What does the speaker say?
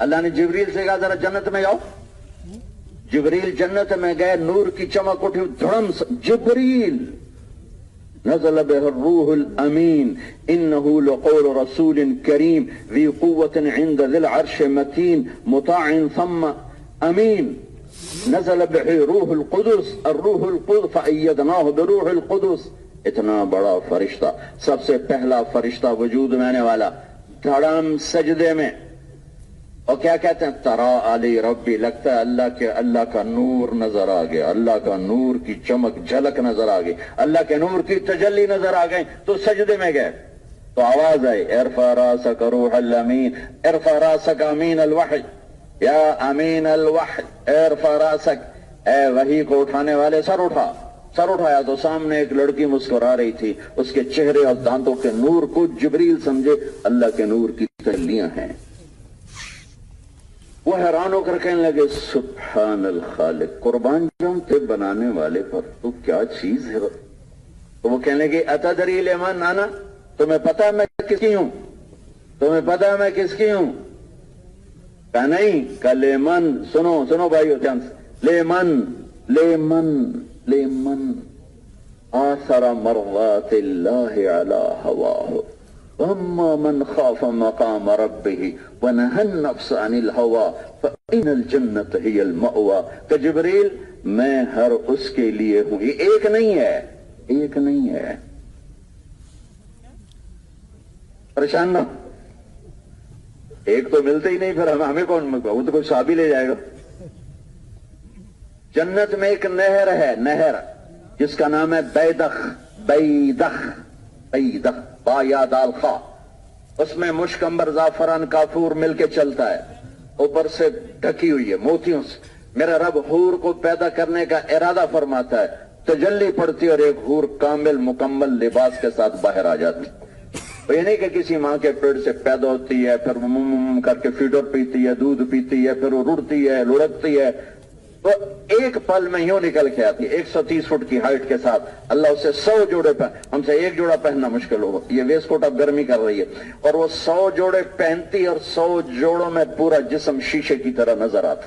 اللہ نے جبریل سے کہا ذرا جنت میں جاؤ. جبریل جنت میں گئے, نور کی چمک اٹھی, دھڑم سے جبریل نزل به الروح الامین انه لقول رسول کریم ذی قوت عند ذی العرش متین مطاع ثم امین. نزل به روح القدس الروح القدس فأیدناه بروح القدس. اتنا بڑا فرشتہ, سب سے پہلا فرشتہ وجود میں آنے والا, دھڑم سجدے میں, اور کیا کہتے ہیں ترا علی ربی, لگتا ہے اللہ کا نور نظر آ گیا, اللہ کا نور کی چمک جھلک نظر آ گئی, اللہ کے نور کی تجلی نظر آ گئی, تو سجدے میں گئے تو آواز آئی ارفع راسک روح الامین ارفع راسک امین الوحی یا امین الوحی ارفع راسک, اے وحی کو اٹھانے والے سر اٹھا. سر اٹھایا تو سامنے ایک لڑکی مسکرا رہی تھی, اس کے چہرے اور دانتوں کے نور کو جبریل سمجھے اللہ کے نور کی تجلیاں ہیں. وہ حیران ہو کر کہنے لگے سبحان الخالق, قربان جانتے بنانے والے پر تو کیا چیز ہے. تو وہ کہنے لگے اتدری لمن انا, تمہیں پتا ہے میں کس کی ہوں, تمہیں پتا ہے میں کس کی ہوں. کہا نہیں, کہ لیمن, سنو بھائیو دھیان سے, لیمن آثر مرضات اللہ علی ہواہ واما من خاف مقام ربه ونهى النفس عن الهوى فإن الجنة هي المأوى. کہ جبریل میں ہر اس کے لیے ہوں, یہ ایک نہیں ہے. پریشان نہ, ایک تو ملتے ہی نہیں, پھر ہمیں کون, وہ تو کوئی صحابی لے جائے گا. جنت میں ایک نہر ہے, نہر جس کا نام ہے بیدخ با یا دال خا. اس میں مشک عنبر زعفران کافور مل کے چلتا ہے, اوپر سے ڈھکی ہوئی ہے موتیوں سے. میرا رب حور کو پیدا کرنے کا ارادہ فرماتا ہے, تجلی پڑتی اور ایک حور کامل مکمل لباس کے ساتھ باہر آ جاتی. تو یہ نہیں کہ کسی ماں کے پیٹ سے پیدا ہوتی ہے, پھر وہ کر کے فیڈر پیتی ہے, دودھ پیتی ہے, پھر وہ رڑتی ہے, لڑکتی ہے, تو ایک پل میں یوں نکل کے آتی ہے 130 فٹ کی ہائٹ کے ساتھ. اللہ اسے 100 جوڑے ہم سے ایک جوڑا پہننا مشکل ہوگا, یہ ویسٹ کوٹ اب گرمی کر رہی ہے, اور وہ 100 جوڑے پہنتی اور 100 جوڑوں میں پورا جسم شیشے کی طرح نظر آتا.